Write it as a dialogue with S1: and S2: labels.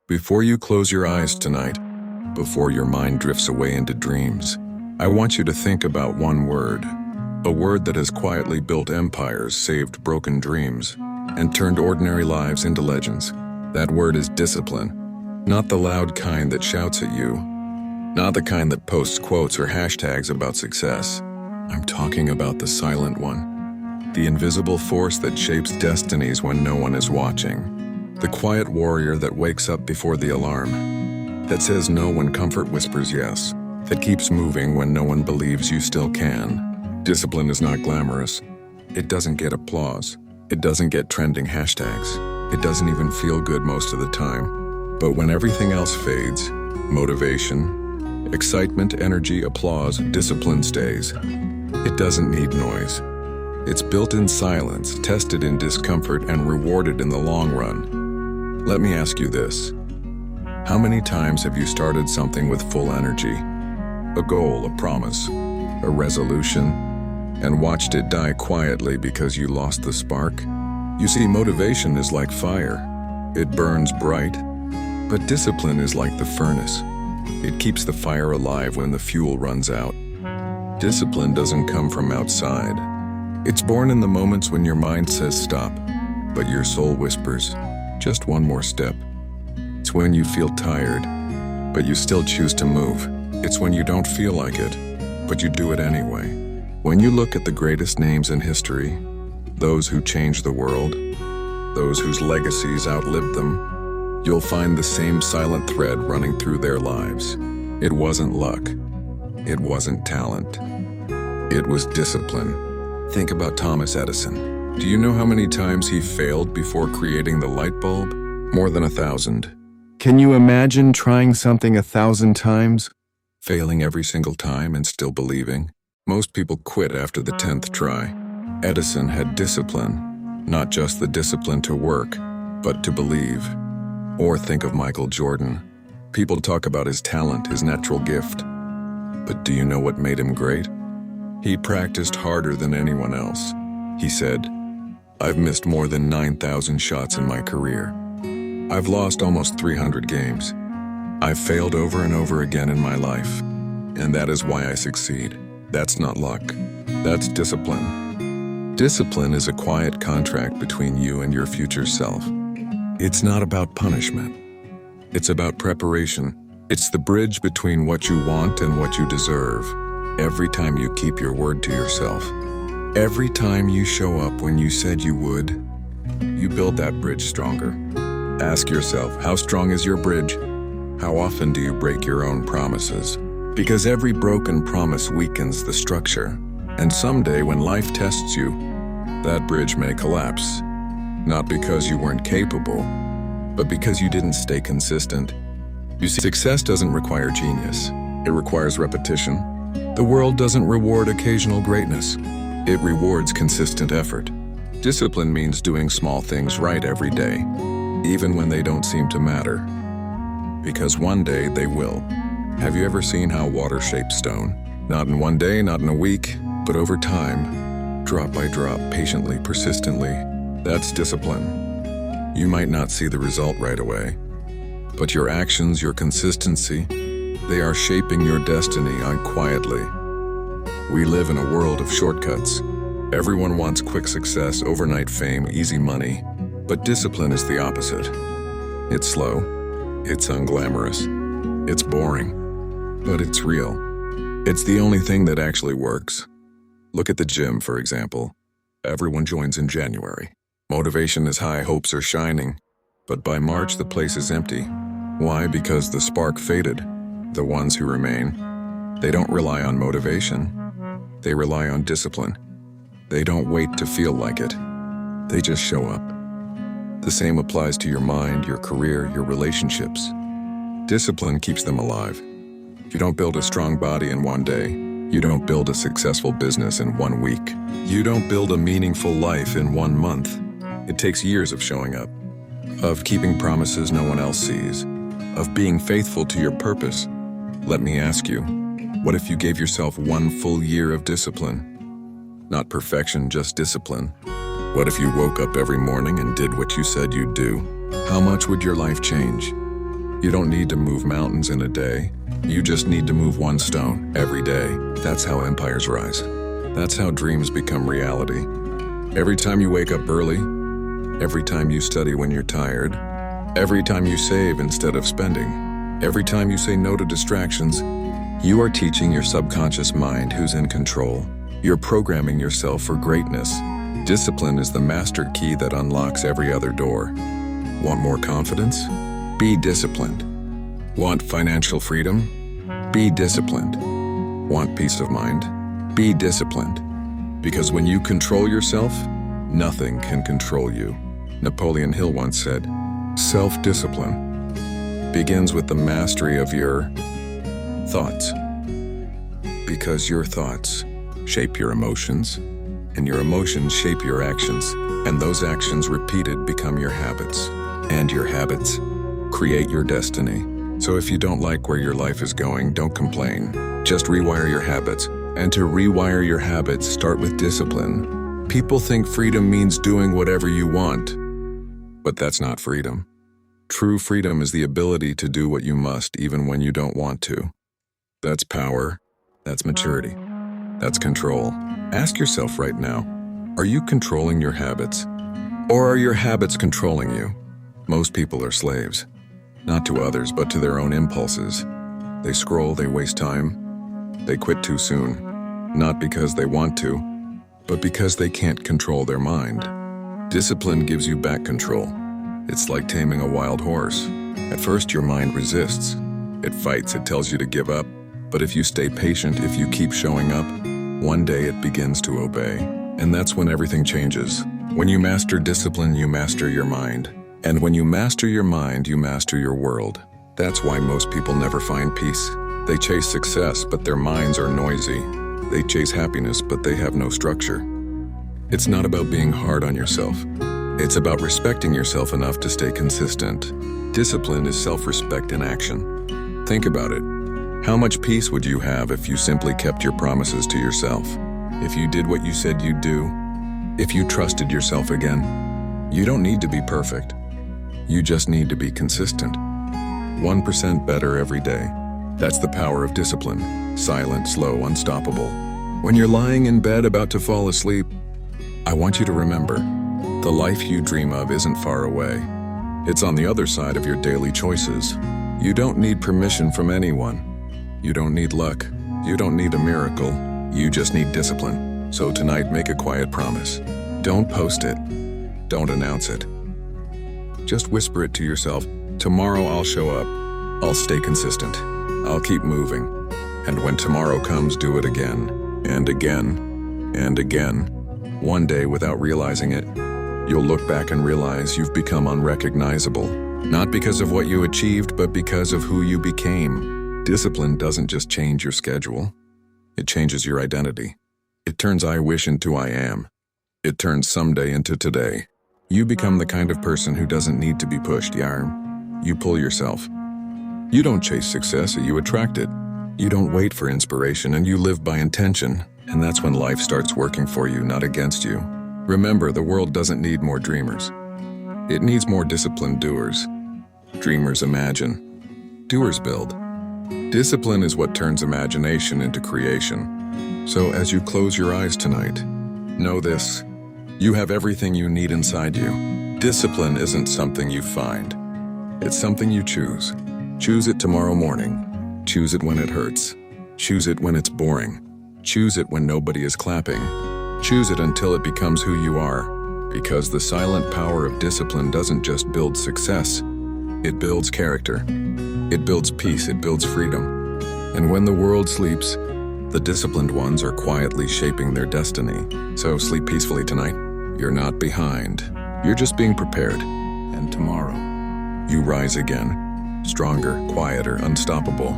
S1: Before you close your eyes tonight, before your mind drifts away into dreams, I want you to think about one word, a word that has quietly built empires, saved broken dreams, and turned ordinary lives into legends. That word is discipline. Not the loud kind that shouts at you, not the kind that posts quotes or hashtags about success. I'm talking about the silent one, the invisible force that shapes destinies when no one is watching, the quiet warrior that wakes up before the alarm, that says no when comfort whispers yes, that keeps moving when no one believes you still can. Discipline is not glamorous. It doesn't get applause. It doesn't get trending hashtags. It doesn't even feel good most of the time. But when everything else fades, motivation, excitement, energy, applause, discipline stays. It doesn't need noise. It's built in silence, tested in discomfort, and rewarded in the long run. Let me ask you this. How many times have you started something with full energy? A goal, a promise, a resolution, and watched it die quietly because you lost the spark? You see, motivation is like fire. It burns bright. But discipline is like the furnace. It keeps the fire alive when the fuel runs out. Discipline doesn't come from outside. It's born in the moments when your mind says stop, but your soul whispers, just one more step. It's when you feel tired, but you still choose to move. It's when you don't feel like it, but you do it anyway. When you look at the greatest names in history, those who changed the world, those whose legacies outlived them, you'll find the same silent thread running through their lives. It wasn't luck. It wasn't talent. It was discipline. Think about Thomas Edison. Do you know how many times he failed before creating the light bulb? More than 1,000. Can you imagine trying something 1,000 times? Failing every single time and still believing? Most people quit after the 10th try. Edison had discipline. Not just the discipline to work, but to believe. Or think of Michael Jordan. People talk about his talent, his natural gift. But do you know what made him great? He practiced harder than anyone else. He said, "I've missed more than 9,000 shots in my career. I've lost almost 300 games. I've failed over and over again in my life. And that is why I succeed." That's not luck. That's discipline. Discipline is a quiet contract between you and your future self. It's not about punishment. It's about preparation. It's the bridge between what you want and what you deserve. Every time you keep your word to yourself, every time you show up when you said you would, you build that bridge stronger. Ask yourself, how strong is your bridge? How often do you break your own promises? Because every broken promise weakens the structure. And someday when life tests you, that bridge may collapse. Not because you weren't capable, but because you didn't stay consistent. You see, success doesn't require genius. It requires repetition. The world doesn't reward occasional greatness. It rewards consistent effort. Discipline means doing small things right every day, even when they don't seem to matter. Because one day they will. Have you ever seen how water shapes stone? Not in one day, not in a week, but over time, drop by drop, patiently, persistently. That's discipline. You might not see the result right away, but your actions, your consistency, they are shaping your destiny quietly. We live in a world of shortcuts. Everyone wants quick success, overnight fame, easy money, but discipline is the opposite. It's slow, it's unglamorous, it's boring, but it's real. It's the only thing that actually works. Look at the gym, for example. Everyone joins in January. Motivation is high, hopes are shining, but by March the place is empty. Why? Because the spark faded. The ones who remain, they don't rely on motivation. They rely on discipline. They don't wait to feel like it. They just show up. The same applies to your mind, your career, your relationships. Discipline keeps them alive. You don't build a strong body in one day. You don't build a successful business in 1 week. You don't build a meaningful life in 1 month. It takes years of showing up, of keeping promises no one else sees, of being faithful to your purpose. Let me ask you, what if you gave yourself 1 full year of discipline? Not perfection, just discipline. What if you woke up every morning and did what you said you'd do? How much would your life change? You don't need to move mountains in a day. You just need to move one stone every day. That's how empires rise. That's how dreams become reality. Every time you wake up early, every time you study when you're tired, every time you save instead of spending, every time you say no to distractions, you are teaching your subconscious mind who's in control. You're programming yourself for greatness. Discipline is the master key that unlocks every other door. Want more confidence? Be disciplined. Want financial freedom? Be disciplined. Want peace of mind? Be disciplined. Because when you control yourself, nothing can control you. Napoleon Hill once said, self-discipline begins with the mastery of your thoughts. Because your thoughts shape your emotions, and your emotions shape your actions, and those actions repeated become your habits, and your habits create your destiny. So if you don't like where your life is going, don't complain. Just rewire your habits. And to rewire your habits, start with discipline. People think freedom means doing whatever you want, but that's not freedom. True freedom is the ability to do what you must even when you don't want to. That's power. That's maturity. That's control. Ask yourself right now, are you controlling your habits? Or are your habits controlling you? Most people are slaves. Not to others, but to their own impulses. They scroll, they waste time. They quit too soon. Not because they want to, but because they can't control their mind. Discipline gives you back control. It's like taming a wild horse. At first, your mind resists. It fights, it tells you to give up. But if you stay patient, if you keep showing up, one day it begins to obey. And that's when everything changes. When you master discipline, you master your mind. And when you master your mind, you master your world. That's why most people never find peace. They chase success, but their minds are noisy. They chase happiness, but they have no structure. It's not about being hard on yourself. It's about respecting yourself enough to stay consistent. Discipline is self-respect in action. Think about it. How much peace would you have if you simply kept your promises to yourself? If you did what you said you'd do? If you trusted yourself again? You don't need to be perfect. You just need to be consistent. 1% better every day. That's the power of discipline. Silent, slow, unstoppable. When you're lying in bed about to fall asleep, I want you to remember, the life you dream of isn't far away. It's on the other side of your daily choices. You don't need permission from anyone. You don't need luck. You don't need a miracle. You just need discipline. So tonight, make a quiet promise. Don't post it. Don't announce it. Just whisper it to yourself. Tomorrow I'll show up. I'll stay consistent. I'll keep moving. And when tomorrow comes, do it again, and again, and again. One day, without realizing it, you'll look back and realize you've become unrecognizable. Not because of what you achieved, but because of who you became. Discipline doesn't just change your schedule. It changes your identity. It turns I wish into I am. It turns someday into today. You become the kind of person who doesn't need to be pushed, You pull yourself. You don't chase success, you attract it. You don't wait for inspiration, and you live by intention. And that's when life starts working for you, not against you. Remember, the world doesn't need more dreamers. It needs more disciplined doers. Dreamers imagine. Doers build. Discipline is what turns imagination into creation. So as you close your eyes tonight, know this. You have everything you need inside you. Discipline isn't something you find. It's something you choose. Choose it tomorrow morning. Choose it when it hurts. Choose it when it's boring. Choose it when nobody is clapping. Choose it until it becomes who you are. Because the silent power of discipline doesn't just build success. It builds character. It builds peace. It builds freedom. And when the world sleeps, the disciplined ones are quietly shaping their destiny. So sleep peacefully tonight. You're not behind. You're just being prepared. And tomorrow, you rise again. Stronger, quieter, unstoppable.